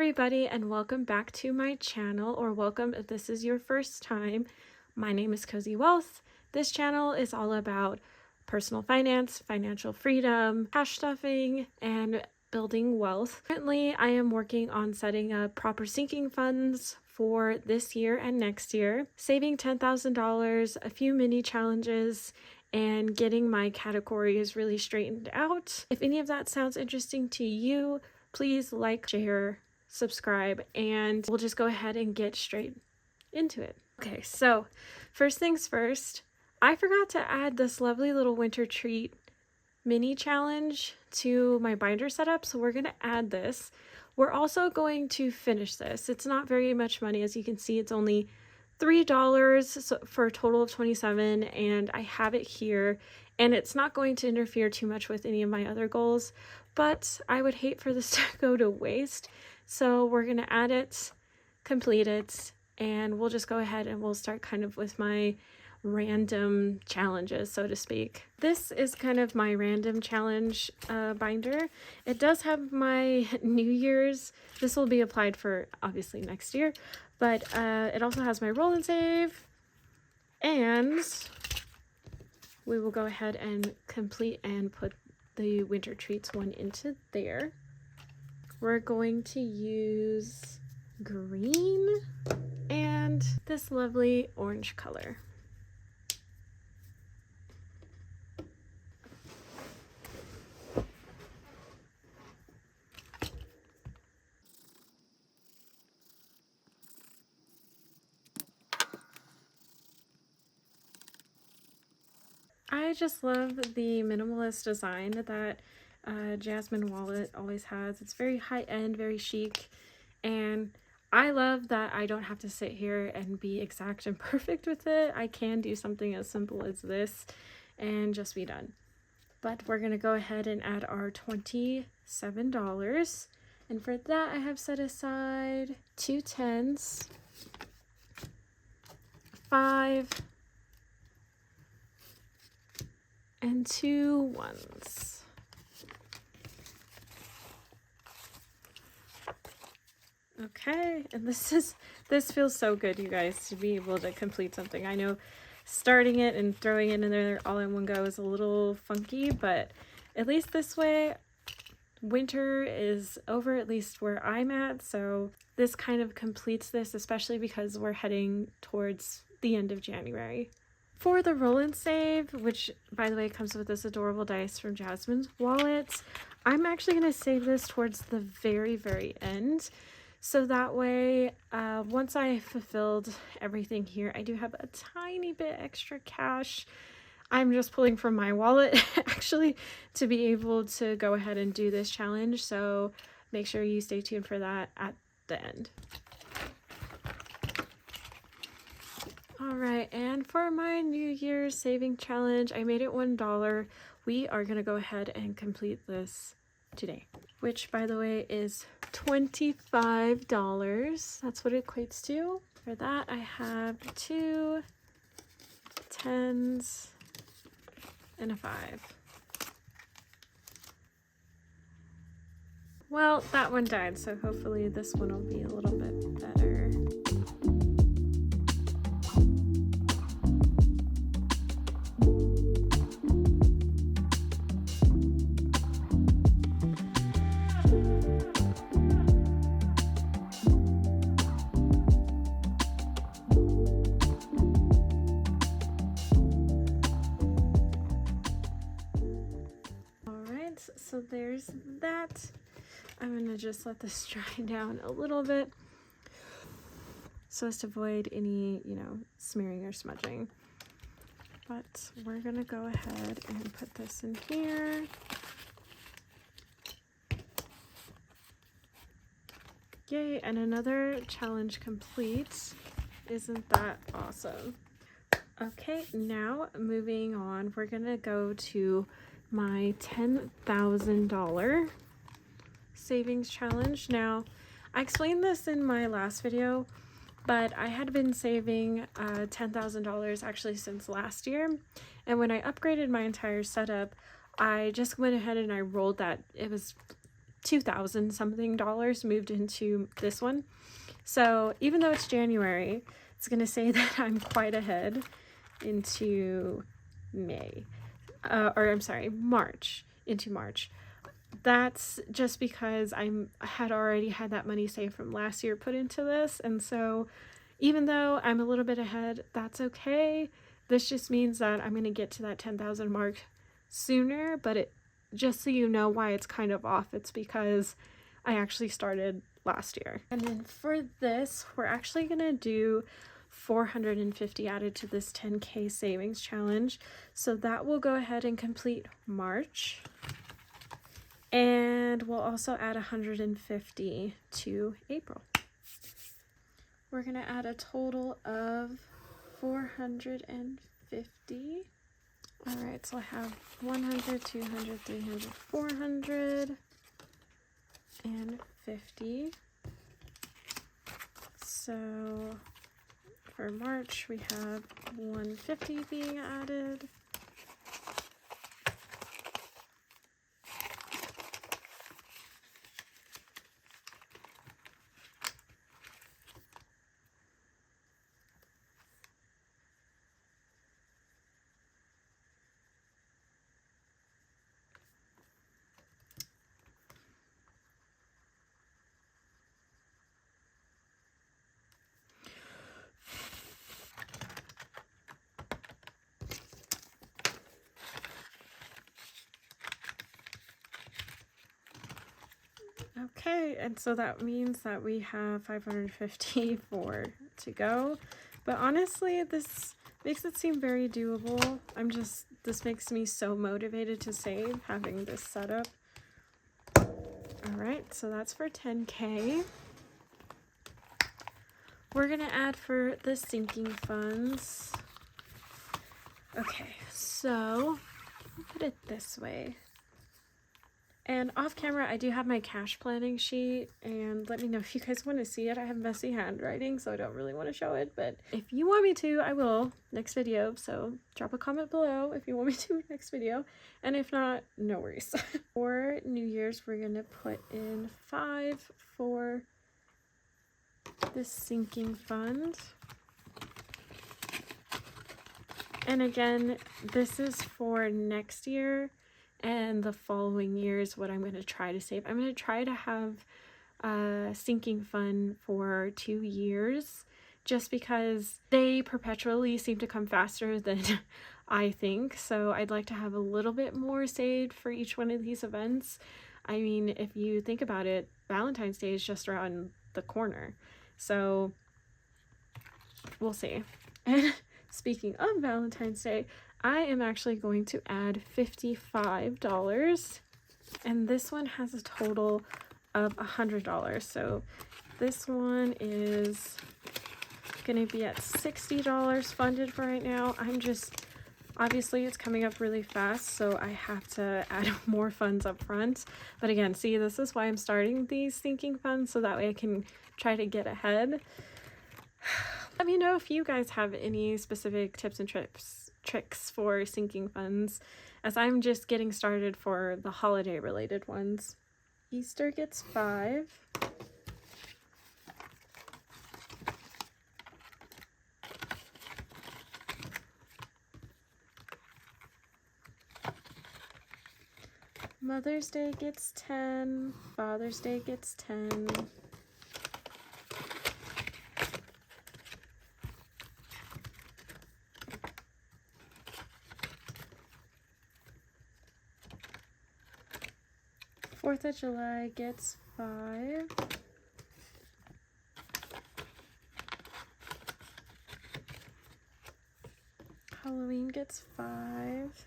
everybody, and welcome back to my channel, or welcome if this is your first time. My name is Cozy Wealth. This channel is all about personal finance, financial freedom, cash stuffing, and building wealth. Currently, I am working on setting up proper sinking funds for this year and next year, saving $10,000, a few mini challenges, and getting my categories really straightened out. If any of that sounds interesting to you, please like, share, subscribe, and we'll just go ahead and get straight into it. Okay, so first things first, I forgot to add this lovely little winter treat mini challenge to my binder setup, so we're going to add this. We're also going to finish this. It's not very much money. As you can see, it's only $3 for a total of $27, and I have it here, and it's not going to interfere too much with any of my other goals, but I would hate for this to go to waste. So we're going to add it, complete it, and we'll just go ahead and we'll start kind of with my random challenges, so to speak. This is kind of my random challenge binder. It does have my New Year's. This will be applied for obviously next year, but it also has my roll and save, and we will go ahead and complete and put the winter treats one into there. We're going to use green and this lovely orange color. I just love the minimalist design that Jasmine wallet always has. It's very high-end, very chic, and I love that I don't have to sit here and be exact and perfect with it. I can do something as simple as this and just be done. But we're going to go ahead and add our $27, and for that I have set aside 2 10s, 5, and 2 1s. Okay, and this feels so good, you guys, to be able to complete something. I know starting it and throwing it in there all in one go is a little funky, but at least this way winter is over, at least where I'm at, so this kind of completes this, especially because we're heading towards the end of January. For the roll and save, which by the way comes with this adorable dice from Jasmine's wallet, I'm actually going to save this towards the very end. So that way, once I fulfilled everything here, I do have a tiny bit extra cash. I'm just pulling from my wallet actually to be able to go ahead and do this challenge. So make sure you stay tuned for that at the end. Alright, and for my New Year's saving challenge, I made it $1. We are going to go ahead and complete this today, which by the way is $25. That's what it equates to. For that, I have 2 10s and a 5. Well, that one died, so hopefully this one will be a little bit better. So there's that. I'm gonna just let this dry down a little bit so as to avoid any, smearing or smudging. But we're gonna go ahead and put this in here. Yay, and another challenge complete. Isn't that awesome? Okay, now moving on, we're gonna go to my $10,000 savings challenge. Now, I explained this in my last video, but I had been saving $10,000 actually since last year, and when I upgraded my entire setup, I just went ahead and I rolled that. It was $2,000 something moved into this one. So even though it's January, it's going to say that I'm quite ahead into March, into March. That's just because I had already had that money saved from last year put into this. And so even though I'm a little bit ahead, that's okay. This just means that I'm going to get to that 10,000 mark sooner, but it just so you know why it's kind of off, it's because I actually started last year. And then for this, we're actually going to do 450 added to this 10K savings challenge. So that will go ahead and complete March. And we'll also add 150 to April. We're going to add a total of 450. All right, so I have 100, 200, 300, 400, and 50. So for March, we have 150 being added. Okay, and so that means that we have 554 to go. But honestly, this makes it seem very doable. This makes me so motivated to save, having this set up. Alright, so that's for 10K. We're gonna add for the sinking funds. Okay, so I'll put it this way. And off camera, I do have my cash planning sheet, and let me know if you guys want to see it. I have messy handwriting, so I don't really want to show it, but if you want me to, I will next video. So drop a comment below if you want me to next video, and if not, no worries. For New Year's, we're gonna put in 5 for this sinking fund. And again, this is for next year. And the following years, what I'm going to try to save. I'm going to try to have a sinking fund for 2 years, just because they perpetually seem to come faster than I think. So I'd like to have a little bit more saved for each one of these events. I mean, if you think about it, Valentine's Day is just around the corner. So we'll see. And speaking of Valentine's Day, I am actually going to add $55, and this one has a total of $100. So this one is going to be at $60 funded for right now. Obviously it's coming up really fast, so I have to add more funds up front. But again, see, this is why I'm starting these sinking funds, so that way I can try to get ahead. Let me know if you guys have any specific tips and tricks for sinking funds, as I'm just getting started for the holiday related ones. Easter gets 5. Mother's Day gets 10. Father's Day gets 10. Fourth of July gets 5. Halloween gets 5.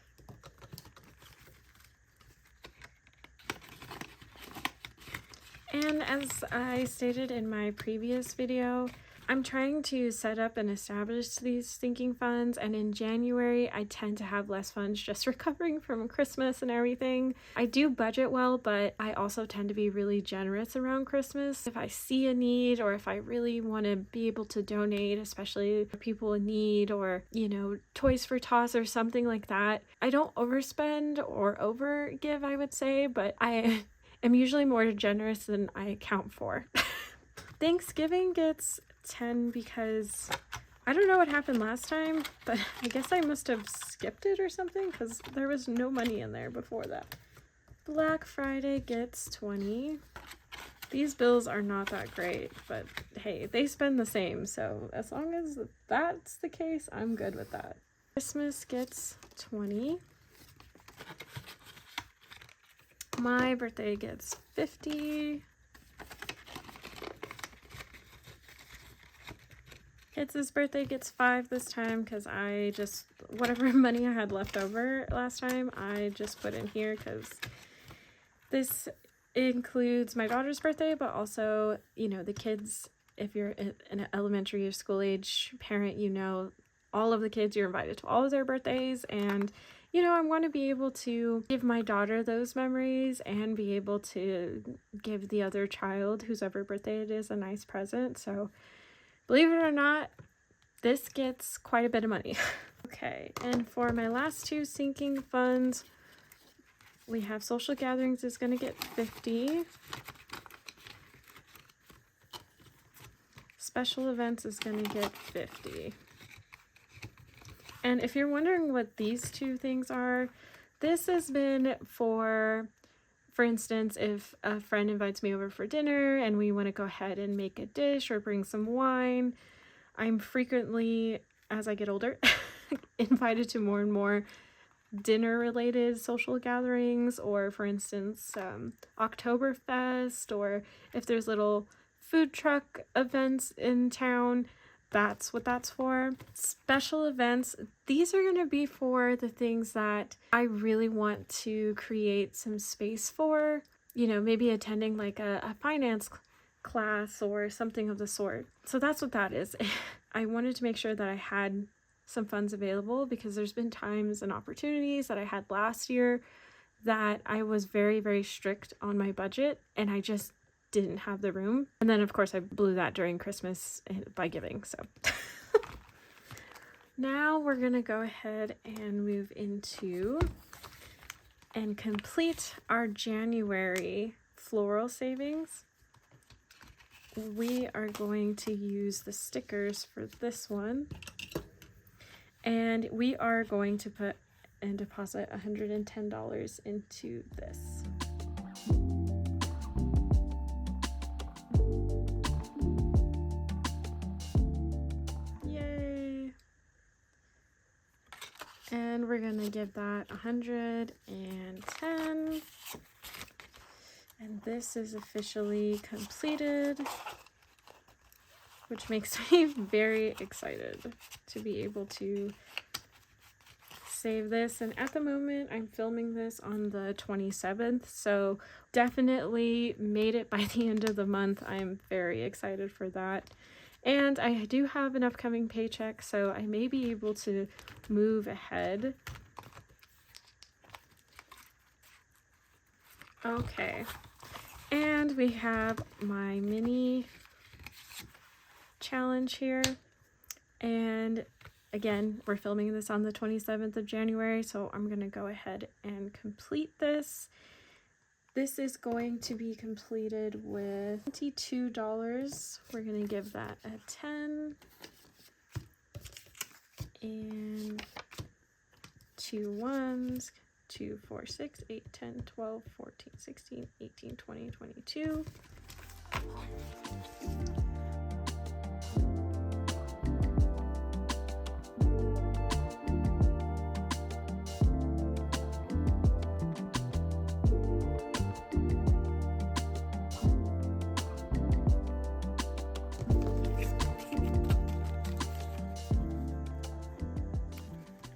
And as I stated in my previous video, I'm trying to set up and establish these sinking funds, and in January I tend to have less funds, just recovering from Christmas and everything. I do budget well, but I also tend to be really generous around Christmas. If I see a need, or if I really want to be able to donate, especially for people in need, or, you know, Toys for Tots or something like that, I don't overspend or overgive, I would say, but am usually more generous than I account for. Thanksgiving gets 10 because I don't know what happened last time, but I guess I must have skipped it or something because there was no money in there before that. Black Friday gets 20. These bills are not that great, but hey, they spend the same, so as long as that's the case, I'm good with that. Christmas gets 20. My birthday gets 50. Kids' birthday gets 5 this time because I just, whatever money I had left over last time, I just put in here because this includes my daughter's birthday, but also, you know, the kids. If you're an elementary or school age parent, you know, all of the kids, you're invited to all of their birthdays, and you know, I want to be able to give my daughter those memories and be able to give the other child, whose ever birthday it is, a nice present. So believe it or not, this gets quite a bit of money. Okay, and for my last two sinking funds, we have social gatherings is going to get 50. Special events is going to get 50. And if you're wondering what these two things are, this has been for instance, if a friend invites me over for dinner and we want to go ahead and make a dish or bring some wine, I'm frequently, as I get older, invited to more and more dinner-related social gatherings, or for instance, Oktoberfest, or if there's little food truck events in town, that's what that's for. Special events, these are going to be for the things that I really want to create some space for, you know, maybe attending like a finance class or something of the sort. So that's what that is. I wanted to make sure that I had some funds available because there's been times and opportunities that I had last year that I was very, very strict on my budget and I just didn't have the room. And then of course I blew that during Christmas by giving. So now we're gonna go ahead and move into and complete our January floral savings. We are going to use the stickers for this one, and we are going to put and deposit $110 into this. Yay! And we're gonna give that 110. And this is officially completed, which makes me very excited to be able to save this. And at the moment, I'm filming this on the 27th, so definitely made it by the end of the month. I'm very excited for that. And I do have an upcoming paycheck, so I may be able to move ahead. Okay. And we have my mini challenge here. And again, we're filming this on the 27th of January, so I'm going to go ahead and complete this. This is going to be completed with $22. We're going to give that a 10. And 2 ones. 2, 4, 6, 8, 10, 12, 14, 16, 18, 20, 22.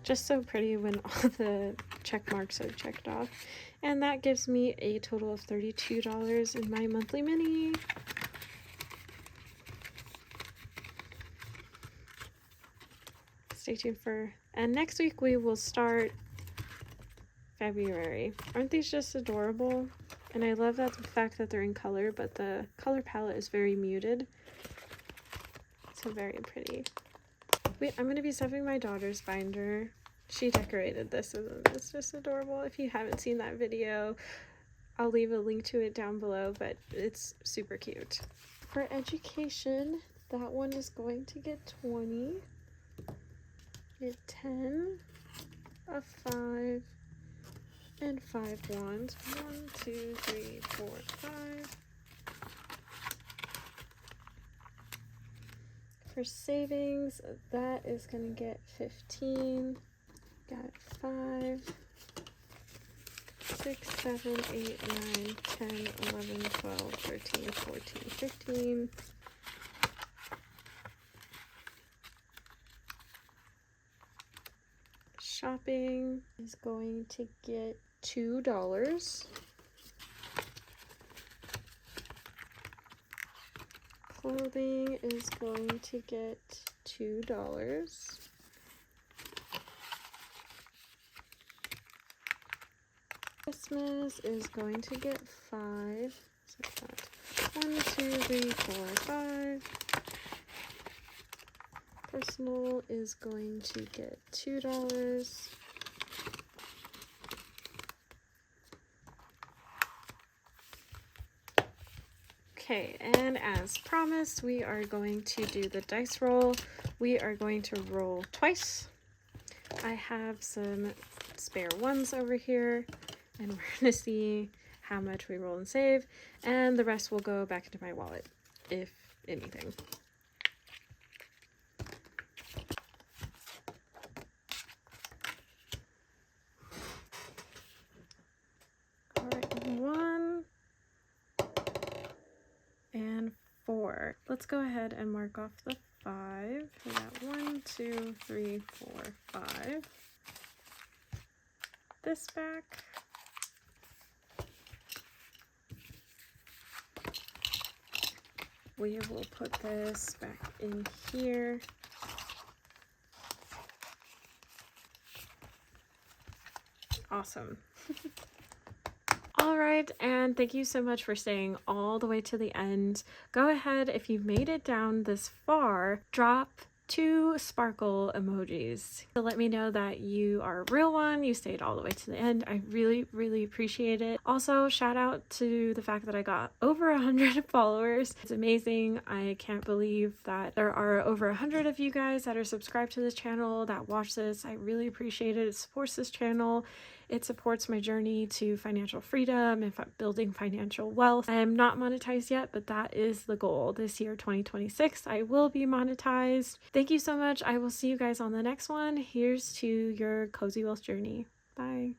Just so pretty when all the check marks are checked off. And that gives me a total of $32 in my monthly mini. Stay tuned for, and next week we will start February. Aren't these just adorable? And I love that the fact that they're in color, but the color palette is very muted. So very pretty. I'm going to be stuffing my daughter's binder. She decorated this, and it's just adorable. If you haven't seen that video, I'll leave a link to it down below, but it's super cute. For education, that one is going to get 20, get 10, a 5, and 5 wands. 1, 2, 3, 4, 5. For savings, that is going to get 15, got 5, 6, 7, 8, 9, 10, 11, 12, 13, 14, 15. Shopping is going to get $2. Clothing is going to get $2. Christmas is going to get 5. So that's 1, 2, 3, 4, 5. Personal is going to get $2. Okay, and as promised, we are going to do the dice roll. We are going to roll twice. I have some spare ones over here, and we're going to see how much we roll and save, and the rest will go back into my wallet, if anything. Alright, 1 and 4. Let's go ahead and mark off the 5. We got 1, 2, 3, 4, 5. This back. We will put this back in here. Awesome. All right, and thank you so much for staying all the way to the end. Go ahead, if you've made it down this far, drop 2 sparkle emojis to let me know that you are a real one, you stayed all the way to the end. I really appreciate it. Also, shout out to the fact that I got over 100 followers. It's amazing. I can't believe that there are over 100 of you guys that are subscribed to this channel that watch this. I really appreciate it. It supports this channel. It supports my journey to financial freedom and building financial wealth. I am not monetized yet, but that is the goal. This year, 2026, I will be monetized. Thank you so much. I will see you guys on the next one. Here's to your cozy wealth journey. Bye.